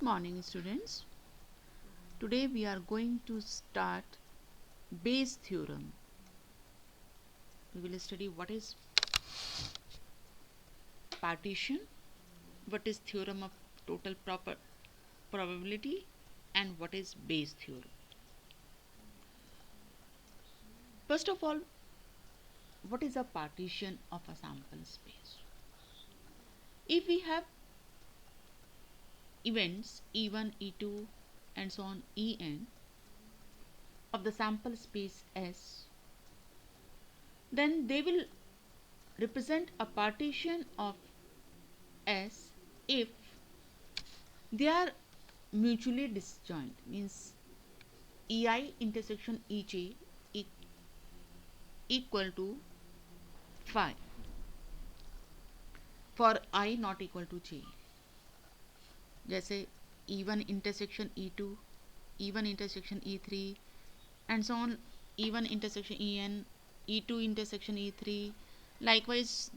Morning students. Today we are going to start Bayes theorem. We will study what is partition, what is theorem of total probability, and what is Bayes theorem. First of all, what is a partition of a sample space? If we have events E1, E2 and so on En of the sample space S, then they will represent a partition of S if they are mutually disjoint, means EI intersection EJ equal to phi for I not equal to J. जैसे E1 intersection E2, E1 intersection E3 and so on, E1 intersection En, E2 intersection E3. Likewise,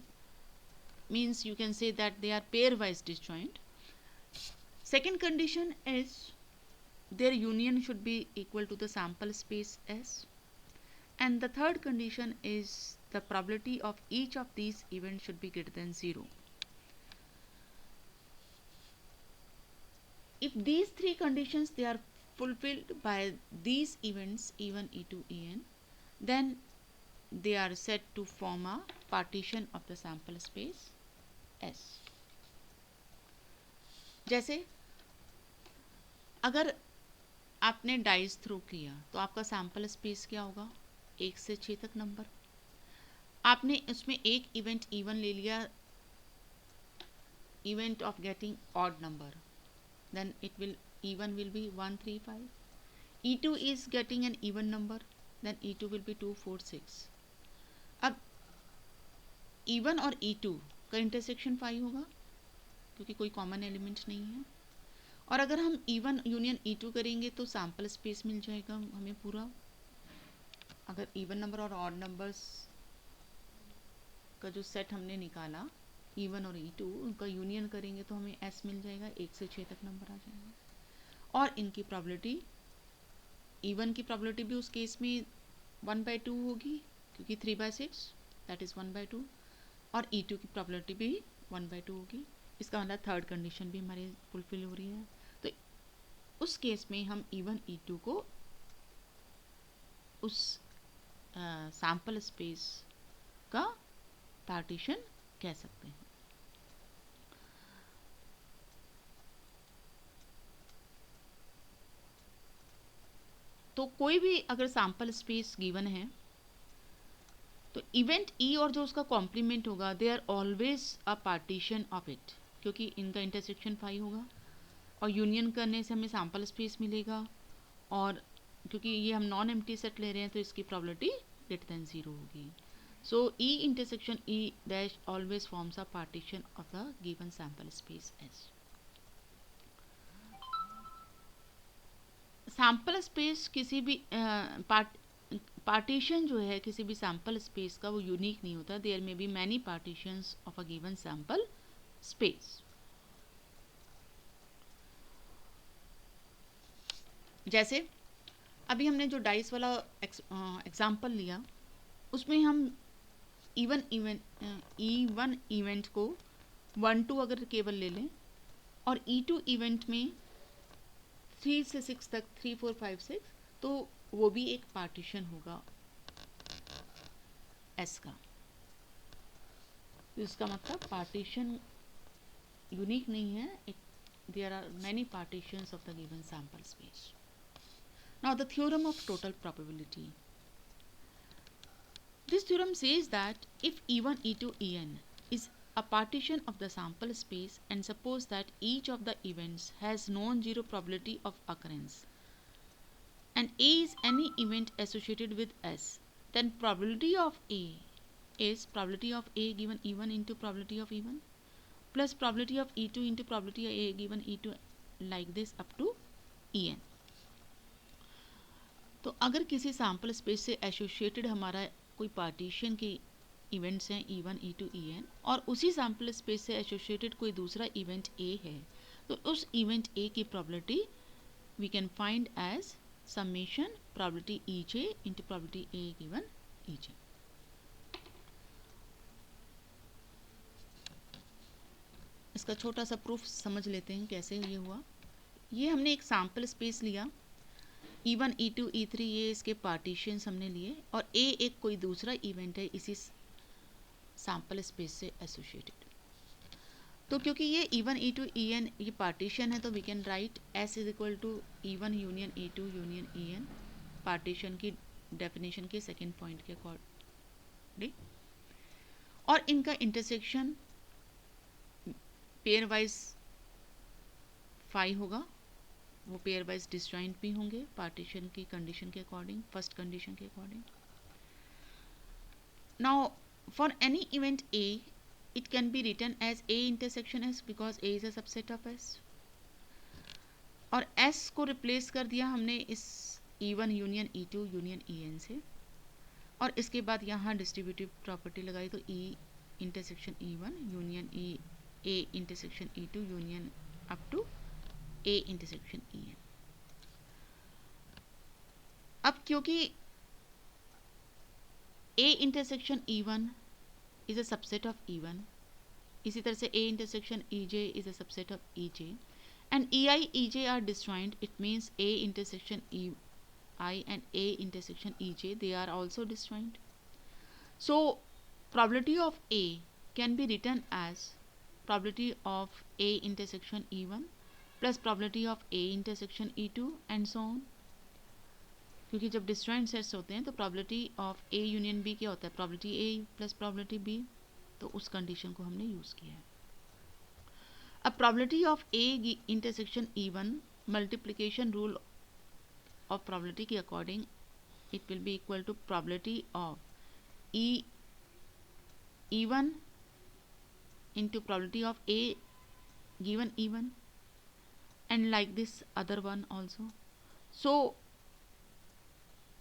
means you can say that they are pairwise disjoint. Second condition is their union should be equal to the sample space S. And the third condition is the probability of each of these events should be greater than 0. If these three conditions they are fulfilled by these events E1, E2, En, then they are said to form a partition of the sample space S. जैसे अगर आपने dice throw किया तो आपका sample space क्या होगा? 1 से 6 तक नंबर. आपने उसमें एक इवेंट E1 ले लिया, event of getting odd number, then it will E1 will be 1, 3, 5. E2 is getting an even number, then E2 will be 2, 4, 6. अब E1 और E2 का इंटरसेक्शन 5 होगा क्योंकि कोई कॉमन एलिमेंट नहीं है. और अगर हम E1 यूनियन E2 करेंगे तो सैम्पल स्पेस मिल जाएगा हमें पूरा. अगर इवन नंबर और ऑड नंबर्स का जो सेट हमने निकाला E1 और E2 उनका यूनियन करेंगे तो हमें S मिल जाएगा. 1 से 6 तक नंबर आ जाएगा. और इनकी प्रॉबिलिटी, E1 की प्रॉबिलिटी भी उस केस में 1/2 होगी क्योंकि 3/6 दैट इज़ 1/2. और E2 की प्रॉबिलिटी भी 1/2 होगी. इसका मतलब थर्ड कंडीशन भी हमारी फुलफिल हो रही है. तो उस केस में हम E1 E2 को उस सैम्पल स्पेस का पार्टीशन कह सकते हैं. तो कोई भी अगर सैम्पल स्पेस गिवन है तो इवेंट ई और जो उसका कॉम्प्लीमेंट होगा they are always a partition of it, क्योंकि इनका इंटरसेक्शन 5 होगा और यूनियन करने से हमें सैम्पल स्पेस मिलेगा. और क्योंकि ये हम नॉन एम्प्टी सेट ले रहे हैं तो इसकी प्रॉबिलिटी ग्रेटर देन 0 होगी. So E intersection E dash always forms a partition of the given sample space S. Sample space किसी भी पार्टीशन जो है किसी भी सैम्पल स्पेस का वो यूनिक नहीं होता. There may be many partitions of a given sample space. जैसे अभी हमने जो डाइस वाला एग्जाम्पल लिया उसमें हम E1 इवेंट को 1, 2 अगर केवल ले लें और E2 इवेंट में 3 से 6 तक 3, 4, 5, 6 तो वो भी एक पार्टीशन होगा S का. तो इसका मतलब पार्टीशन यूनिक नहीं है. There are many partitions of the given sample space. Now the theorem of total probability. This theorem says that if E1, E2, En is a partition of the sample space and suppose that each of the events has non-zero probability of occurrence and A is any event associated with S, then probability of A is probability of A given E1 into probability of E1 plus probability of E2 into probability of A given E2 like this up to En. तो अगर किसी sample space से associated हमारा कोई partition के events हैं E1, E2, En और उसी सैम्पल स्पेस से एसोसिएटेड कोई दूसरा इवेंट A है तो उस इवेंट ए की probability we can find as summation probability EJ into probability A given EJ. इसका छोटा सा प्रूफ समझ लेते हैं कैसे ये हुआ. ये हमने एक सैम्पल स्पेस लिया, E1 E2 E3 ये इसके पार्टीशंस हमने लिए और A एक कोई दूसरा इवेंट है इसी सैम्पल स्पेस से एसोसिएटेड. तो क्योंकि ये E1 E2 En ये पार्टीशन है तो we can write S is equal to E1 union E2 union En partition की डेफिनेशन के सेकेंड पॉइंट के अकॉर्डिंग, और इनका इंटरसेक्शन पेयर वाइज 5 होगा, वो पेयर वाइज डिसजॉइंट भी होंगे पार्टीशन की कंडीशन के अकॉर्डिंग, फर्स्ट कंडीशन के according. Now for any event A it can be written as A intersection S because A is a subset of S. और S को replace कर दिया हमने इस E1 union E2 union En से, और इसके बाद यहाँ डिस्ट्रीब्यूटिव प्रॉपर्टी लगाई तो E intersection E1 union A intersection E2 union up to A intersection En. अब क्योंकि A intersection E1 is a subset of E1, इसी तरह से A intersection EJ is a subset of EJ, and EI EJ are disjoint. It means A intersection EI and A intersection EJ, they are also disjoint. So probability of A can be written as probability of A intersection E1 plus probability of A intersection E2 and so on. क्योंकि जब disjoint sets होते हैं तो probability of A union B क्या होता है, probability A plus probability B, तो उस कंडीशन को हमने यूज़ किया है. अब probability of A intersection E1 multiplication rule of probability के according it will be equal to probability of E1 into probability of A given E1 and like this other one also. So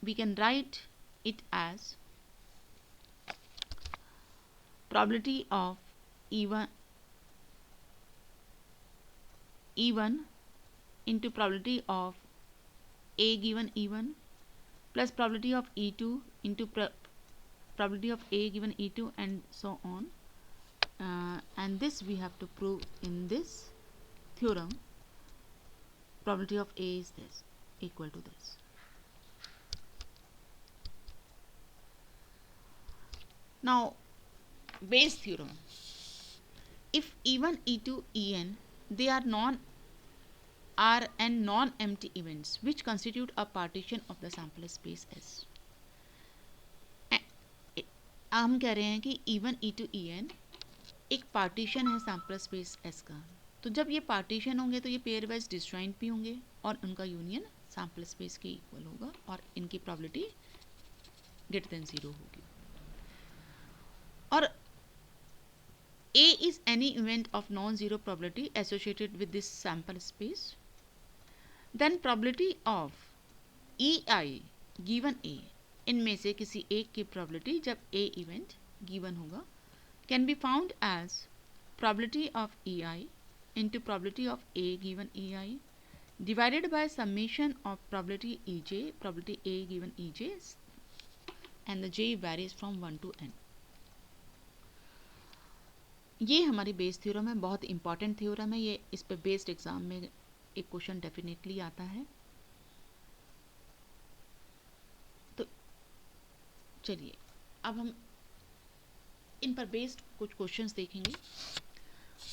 we can write it as probability of E1 into probability of A given E1 plus probability of E2 into probability of A given E2 and so on, and this we have to prove in this theorem. Probability of A is this, equal to this. Now Bayes theorem, if E1 E2 En they are non-empty events which constitute a partition of the sample space S. हम कह रहे हैं कि E1 E2 En एक partition है sample space S का, तो जब ये पार्टीशन होंगे तो ये पेयर वाइज डिसजॉइंट भी होंगे और उनका यूनियन सैम्पल स्पेस के इक्वल होगा और इनकी प्रोबेबिलिटी ग्रेटर देन 0 होगी. और A is any event of non-zero probability associated with this sample space, then probability of EI given A, इनमें से किसी एक की probability जब A event given होगा can be found as probability of EI into probability of A given EI divided by summation of probability EJ, probability A given EJ, and the J varies from 1 to n. ये हमारी Bayes theorem है, बहुत important theorem है ये, इस पे based exam में एक क्वेश्चन डेफिनेटली आता है. तो चलिए अब हम इन पर बेस्ड कुछ क्वेश्चंस देखेंगे.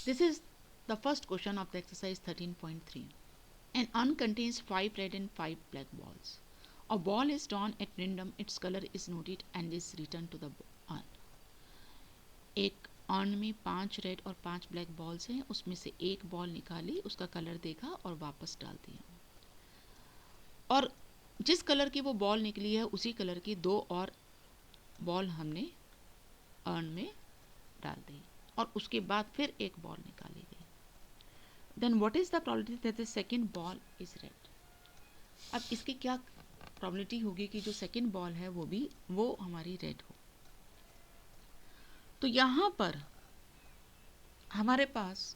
This is the first question of the exercise 13.3. An urn contains 5 red and 5 black balls. A ball is drawn at random, its color is noted and is returned to the urn. एक earn में 5 red और 5 black balls हैं, उसमें से एक ball निकाली, उसका colour देखा और वापस डाल दिया, और जिस कलर की वो बॉल निकली है उसी कलर की 2 और बॉल हमने अर्न में डाल दी और उसके बाद फिर एक बॉल निकाली गई. Then what is the probability that the second ball is red. अब इसकी क्या प्रोबेबिलिटी होगी कि जो सेकंड बॉल है वो हमारी रेड हो. तो यहाँ पर हमारे पास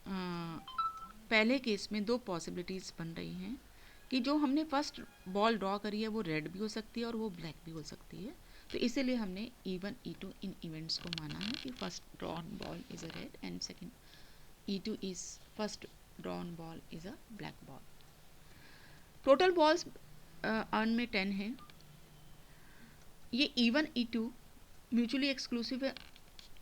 पहले केस में दो पॉसिबिलिटीज़ बन रही हैं कि जो हमने फर्स्ट बॉल ड्रॉ करी है वो रेड भी हो सकती है और वो ब्लैक भी हो सकती है। तो इसीलिए हमने E1 E2 इन इवेंट्स को माना है कि first drawn ball is a red and second E2 is first drawn ball is a black ball. Total balls earn में 10 है। ये E1 E2 mutually exclusive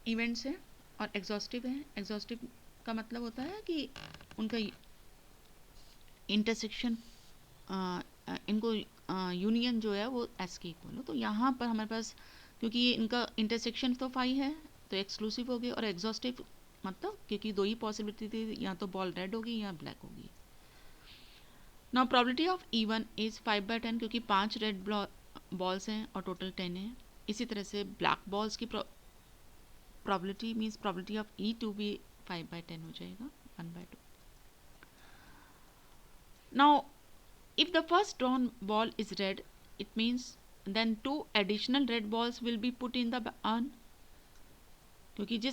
events हैं और एग्जॉस्टिव हैं। एग्जॉस्टिव का मतलब होता है कि उनका इंटरसेक्शन इनको यूनियन जो है वो एस के इक्वल हो। तो यहाँ पर हमारे पास क्योंकि ये इनका इंटरसेक्शन तो फाई है तो एक्सक्लूसिव हो गए, और एग्जॉस्टिव मतलब क्योंकि दो ही पॉसिबिलिटी थी, या तो बॉल रेड होगी या ब्लैक होगी। Now probability of E1 is 5/10 क्योंकि 5 रेड बॉल्स हैं और टोटल 10 है। इसी तरह से ब्लैक बॉल्स की probability means probability of E2 भी 5/10 हो जाएगा, 1/2। Now, if the first drawn ball is red, it means then 2 additional red balls will be put in the urn. क्योंकि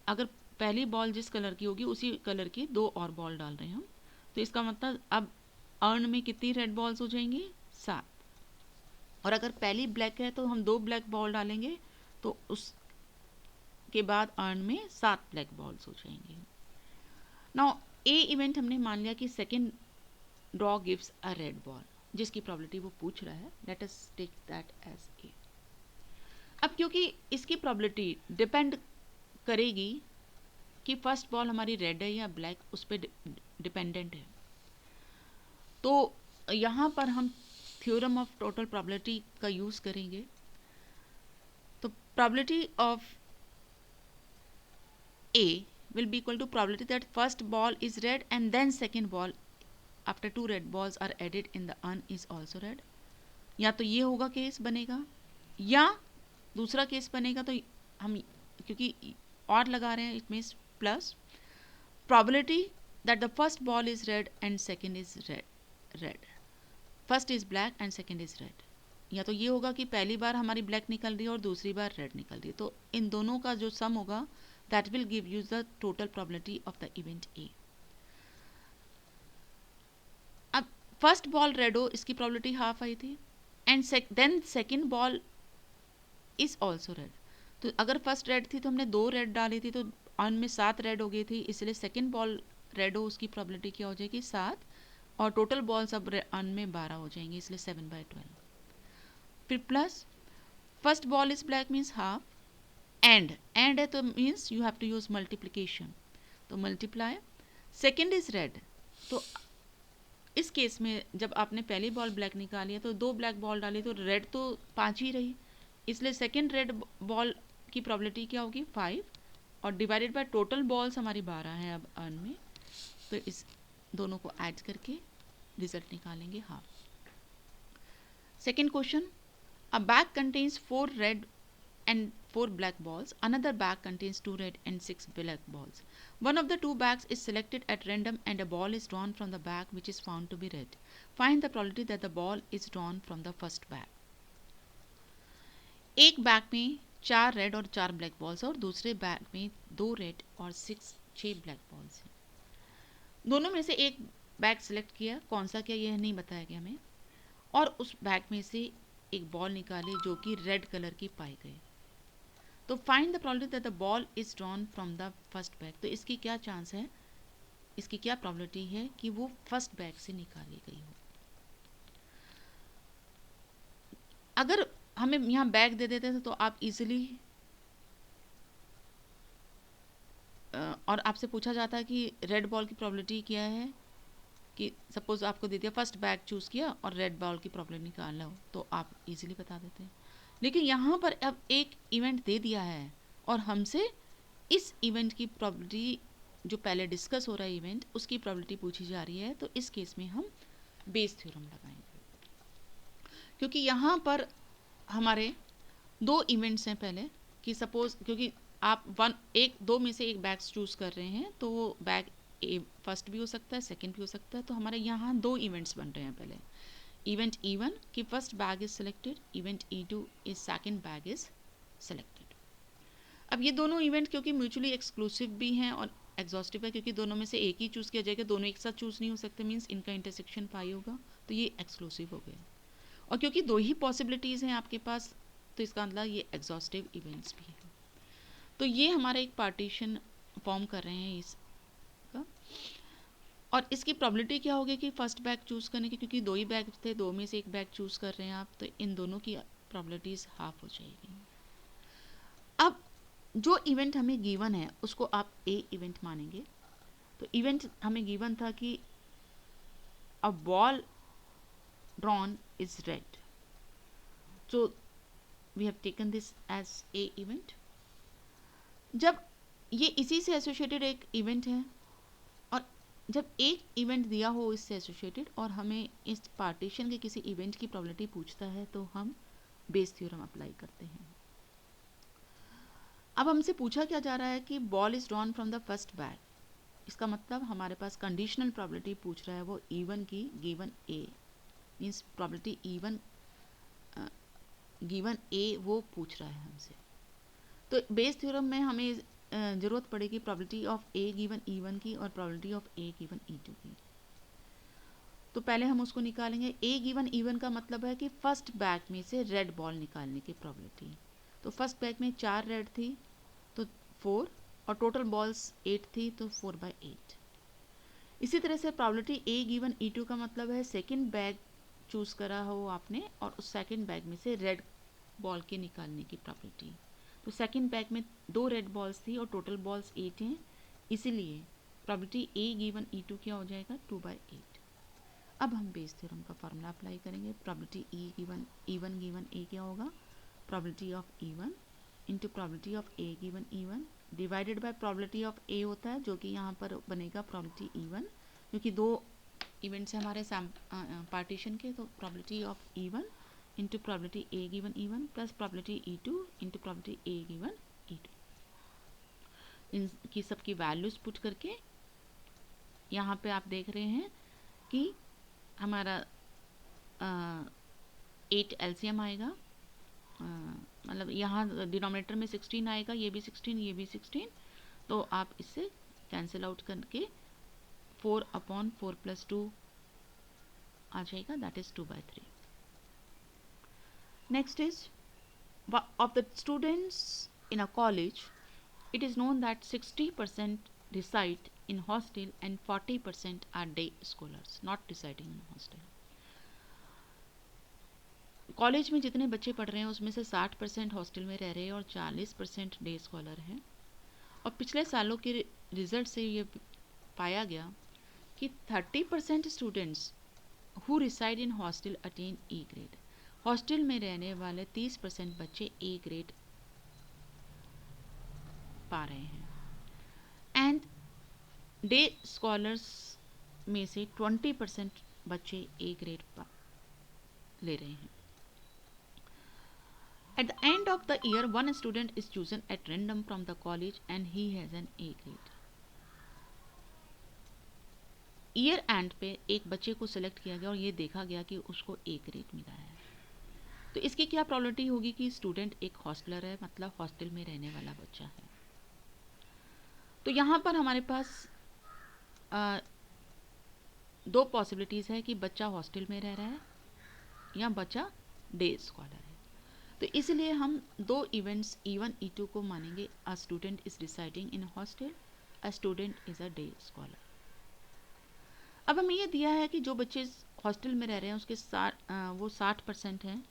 अगर पहली बॉल जिस कलर की होगी उसी कलर की 2 और बॉल डाल रहे हैं हम, तो इसका मतलब अब अर्न में कितनी रेड बॉल्स हो जाएंगी? 7। और अगर पहली ब्लैक है तो हम 2 ब्लैक बॉल डालेंगे तो उसके बाद अर्न में 7 ब्लैक बॉल्स हो जाएंगे। नाउ ए इवेंट हमने मान लिया कि second draw gives a red ball, जिसकी प्रोबेबिलिटी वो पूछ रहा है। Let us take that as A. अब क्योंकि इसकी प्रोबेबिलिटी डिपेंड करेगी कि फर्स्ट बॉल हमारी रेड है या ब्लैक, उस पर डिपेंडेंट है, तो यहाँ पर हम थ्योरम ऑफ टोटल प्रोबेबिलिटी का यूज़ करेंगे। तो probability of A will be equal to probability that first ball is red and then second ball after 2 red balls are added in the urn is also red। या तो ये होगा case बनेगा, या दूसरा केस बनेगा तो हम क्योंकि और लगा रहे हैं it means plus probability that the first ball is red and second is red, first is black and second is red. या तो ये होगा कि पहली बार हमारी ब्लैक निकल रही है और दूसरी बार रेड निकल रही है, तो इन दोनों का जो सम होगा that will give you the total probability of the event A। अब फर्स्ट बॉल रेड हो, इसकी प्रोबेबिलिटी हाफ आई थी, and then second ball is also red. तो अगर फर्स्ट रेड थी तो हमने 2 रेड डाली थी, तो अर्न में 7 रेड हो गई थी, इसलिए सेकेंड बॉल रेड हो उसकी प्रोबेबिलिटी क्या हो जाएगी? 7, और टोटल बॉल्स अब अर्न में 12 हो जाएंगे, इसलिए 7/12। फिर plus first ball is black means half, and है तो means you have to use multiplication, तो मल्टीप्लाई। सेकेंड इज रेड, तो इस केस में जब आपने पहली बॉल ब्लैक निकाली है तो 2 ब्लैक बॉल डाली तो रेड तो 5 ही रही, इसलिए सेकेंड रेड बॉल की प्रोबेबिलिटी क्या होगी? 5, और डिवाइडेड बाय टोटल बॉल्स हमारी 12 है अब अर्न में, तो इस दोनों को ऐड करके रिजल्ट निकालेंगे half. Second question, a bag contains 4 red and 4 black balls. Another bag contains 2 red and 6 black balls. One of the 2 bags is selected at random and a ball is drawn from the bag which is found to be red. Find the probability that the ball is drawn from the first bag. एक bag में 4 red और 4 black balls और दूसरे bag में 2 red और 6 black balls हैं। दोनों में से एक बैग सिलेक्ट किया, कौन सा क्या यह नहीं बताया गया हमें, और उस बैग में से एक बॉल निकाली जो कि रेड कलर की पाई गई। तो find the probability that the ball is drawn from the first bag. तो इसकी क्या चांस है, इसकी क्या प्रोबेबिलिटी है कि वो फर्स्ट बैग से निकाली गई हो। अगर हमें यहाँ बैग दे देते थे तो आप इजीली, और आपसे पूछा जाता है कि रेड बॉल की प्रोबेबिलिटी क्या है, कि सपोज आपको दे दिया फर्स्ट बैग चूज़ किया और रेड बॉल की प्रोबेबिलिटी निकालना हो, तो आप इजीली बता देते हैं। लेकिन यहाँ पर अब एक इवेंट दे दिया है और हमसे इस इवेंट की प्रोबेबिलिटी, जो पहले डिस्कस हो रहा है इवेंट, उसकी प्रोबेबिलिटी पूछी जा रही है, तो इस केस में हम बेस थ्योरम लगाएंगे। क्योंकि यहाँ पर हमारे 2 इवेंट्स हैं पहले, कि सपोज क्योंकि आप 2 में से एक बैग्स चूज़ कर रहे हैं, तो वो बैग फर्स्ट भी हो सकता है, सेकेंड भी हो सकता है, तो हमारे यहाँ 2 इवेंट्स बन रहे हैं। पहले इवेंट E1 की first bag is selected, event E2 is second bag is selected. अब ये दोनों इवेंट क्योंकि म्यूचुअली एक्सक्लूसिव भी हैं और एग्जॉस्टिव है क्योंकि दोनों में से एक ही चूज़ किया जाएगा, दोनों एक साथ चूज़ नहीं हो सकते, मीन्स इनका इंटरसेक्शन पाई होगा, तो ये एक्सक्लूसिव हो गया। और क्योंकि दो ही पॉसिबिलिटीज़ हैं आपके पास, तो इसका मतलब ये एग्जॉस्टिव इवेंट्स भी है। तो ये हमारा एक पार्टीशन फॉर्म कर रहे हैं इसका। और इसकी प्रॉबिलिटी क्या होगी कि फर्स्ट बैग चूज़ करने की, क्योंकि दो ही बैग थे, दो में से एक बैग चूज़ कर रहे हैं आप, तो इन दोनों की प्रॉबिलिटीज़ हाफ हो जाएगी। अब जो इवेंट हमें गिवन है उसको आप ए इवेंट मानेंगे। तो इवेंट हमें गिवन था कि a ball drawn is red, so we have taken this as A event. जब ये इसी से एसोसिएटेड एक इवेंट है, और जब एक इवेंट दिया हो इससे एसोसिएटेड और हमें इस पार्टीशन के किसी इवेंट की प्रोबेबिलिटी पूछता है, तो हम बेस थ्योरम अप्लाई करते हैं। अब हमसे पूछा क्या जा रहा है कि ball is drawn from the first bag, इसका मतलब हमारे पास कंडीशनल प्रोबेबिलिटी पूछ रहा है वो E1 की गिवन ए, मीन्स प्रोबेबिलिटी E1 गिवन ए वो पूछ रहा है हमसे। तो बेस थ्योरम में हमें ज़रूरत पड़ेगी probability of A given E1 की और probability of A given E2 की। तो पहले हम उसको निकालेंगे। ए गिवन E1 का मतलब है कि फर्स्ट बैग में से रेड बॉल निकालने की प्रोबेबिलिटी। तो फर्स्ट बैग में 4 रेड थी तो 4, और टोटल बॉल्स 8 थी तो 4/8। इसी तरह से प्रोबेबिलिटी ए गिवन E2 का मतलब है सेकंड बैग चूज़ करा हो आपने और उस सेकंड बैग में से रेड बॉल के निकालने की प्रोबेबिलिटी। तो सेकंड बैग में 2 रेड बॉल्स थी और टोटल बॉल्स 8 हैं, इसीलिए प्रोबेबिलिटी ए गिवन E2 क्या हो जाएगा 2/8। अब हम बेस थ्योरम का फार्मूला अप्लाई करेंगे। प्रोबेबिलिटी E1 गिवन ए क्या होगा, probability of E1 into probability of A given E1 divided by probability of A होता है, जो कि यहाँ पर बनेगा प्रोबेबिलिटी E1, क्योंकि दो इवेंट्स हैं हमारे पार्टीशन के, तो probability of E1 into probability A given E1 plus probability E2 into probability A given E2। इनकी सबकी वैल्यूज पुट करके यहाँ पे आप देख रहे हैं कि हमारा 8 एलसीएम आएगा, मतलब यहाँ डिनोमिनेटर में 16 आएगा, ये भी 16 ये भी 16, तो आप इससे कैंसिल आउट करके 4/4 + 2 आ जाएगा, that is 2/3। Next is of the students in a college it is known that 60% reside in hostel and 40% are day scholars not residing in hostel। College में जितने बच्चे पढ़ रहे हैं उसमें से 60% हॉस्टल में रह रहे हैं और 40% डे स्कॉलर हैं। और पिछले सालों के रिजल्ट से ये पाया गया कि 30% students who reside in hostel attain A grade. Hostel में रहने वाले 30% बच्चे ए ग्रेड पा रहे हैं, एंड डे स्कॉलर्स में से 20% बच्चे ए ग्रेड ले रहे हैं। At the end of the year one student is chosen at random from the college and he has an A grade. Year end पे एक बच्चे को सिलेक्ट किया गया और ये देखा गया कि उसको ए ग्रेड मिला है। तो इसकी क्या प्रोबेबिलिटी होगी कि स्टूडेंट एक हॉस्टलर है, मतलब हॉस्टल में रहने वाला बच्चा है। तो यहाँ पर हमारे पास दो पॉसिबिलिटीज़ है कि बच्चा हॉस्टल में रह रहा है या बच्चा डे स्कॉलर है। तो इसलिए हम दो इवेंट्स E1 E2 को मानेंगे। A student is residing in hostel, a student is a day scholar. अब हमें ये दिया है कि जो बच्चे हॉस्टल में रह रहे हैं उसके वो 60% हैं,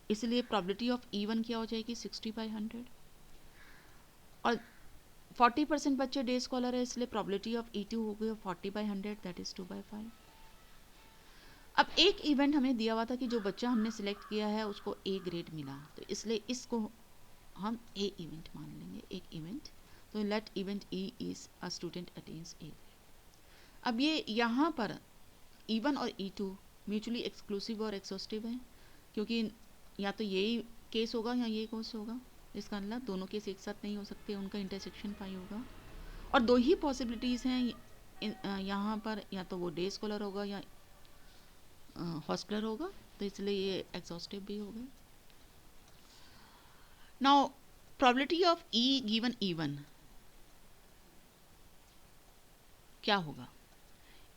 इसलिए प्रोबेबिलिटी ऑफ E1 क्या हो जाएगी 60/100, और 40% बच्चे डे स्कॉलर है, इसलिए प्रोबेबिलिटी ऑफ E2 हो गई 40/100, दैट इज 2/5। अब एक इवेंट हमें दिया हुआ था कि जो बच्चा हमने सिलेक्ट किया है उसको ए ग्रेड मिला, तो इसलिए इसको हम ए इवेंट मान लेंगे, एक इवेंट। तो let event E is a student attends A. अब ये यहाँ पर E1 और E2 म्यूचुअली एक्सक्लूसिव और एक्सॉस्टिव हैं, क्योंकि या तो यही केस होगा या ये केस होगा, इसका मतलब दोनों केस एक साथ नहीं हो सकते, उनका इंटरसेक्शन पाई होगा। और दो ही पॉसिबिलिटीज़ हैं यहाँ पर, या तो वो डे स्कॉलर होगा या हॉस्टलर होगा, तो इसलिए ये एक्सॉस्टिव भी हो गए। Now probability of E given E1, क्या होगा,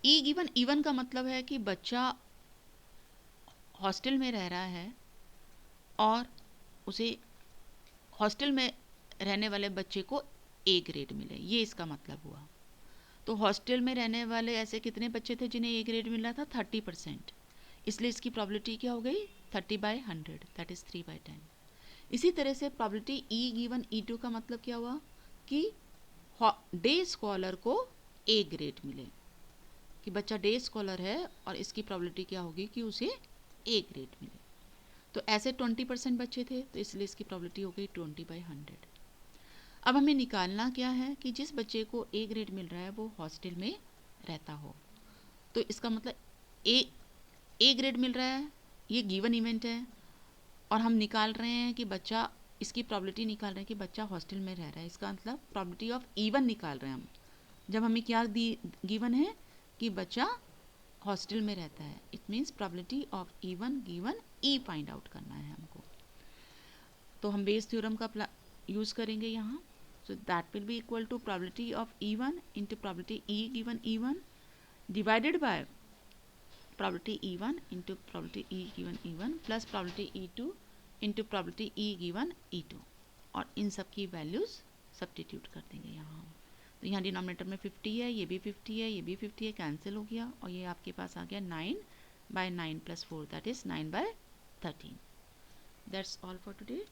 ई गिवन इवन का मतलब है कि बच्चा हॉस्टल में रह रहा है और उसे हॉस्टल में रहने वाले बच्चे को ए ग्रेड मिले, ये इसका मतलब हुआ। तो हॉस्टल में रहने वाले ऐसे कितने बच्चे थे जिन्हें ए ग्रेड मिल रहा था, 30%, इसलिए इसकी प्रॉबिलिटी क्या हो गई, 30/100, दैट इज 3/10। इसी तरह से प्रॉबिलिटी ई गिवन ई2 का मतलब क्या हुआ कि डे स्कॉलर को ए ग्रेड मिले, कि बच्चा डे स्कॉलर है और इसकी प्रॉबिलिटी क्या होगी कि उसे ए ग्रेड मिले। तो ऐसे 20% बच्चे थे, तो इसलिए इसकी प्रॉबिलिटी हो गई 20/100। अब हमें निकालना क्या है कि जिस बच्चे को ए ग्रेड मिल रहा है वो हॉस्टल में रहता हो, तो इसका मतलब ए ग्रेड मिल रहा है, ये गिवन इवेंट है, और हम निकाल रहे हैं कि बच्चा, इसकी प्रॉबिलिटी निकाल रहे हैं कि बच्चा हॉस्टल में रह रहा है, इसका मतलब प्रॉबिलिटी ऑफ इवन निकाल रहे हैं हम। जब हमें क्या गिवन है कि बच्चा हॉस्टल में रहता है, it means probability of even given E find out करना है हमको। तो हम बेस थ्योरम का यूज़ करेंगे यहाँ। So that will be equal to probability of E one into probability E given E one divided by probability E1 into probability E given E1 plus probability E2 into probability E given E2, और इन सब की values substitute कर देंगे यहाँ हम। तो यहाँ denominator में 50 है, ये भी 50 है, ये भी 50 है, कैंसिल हो गया, और ये आपके पास आ गया 9/9 + 4, that is 9/13। That's all for today.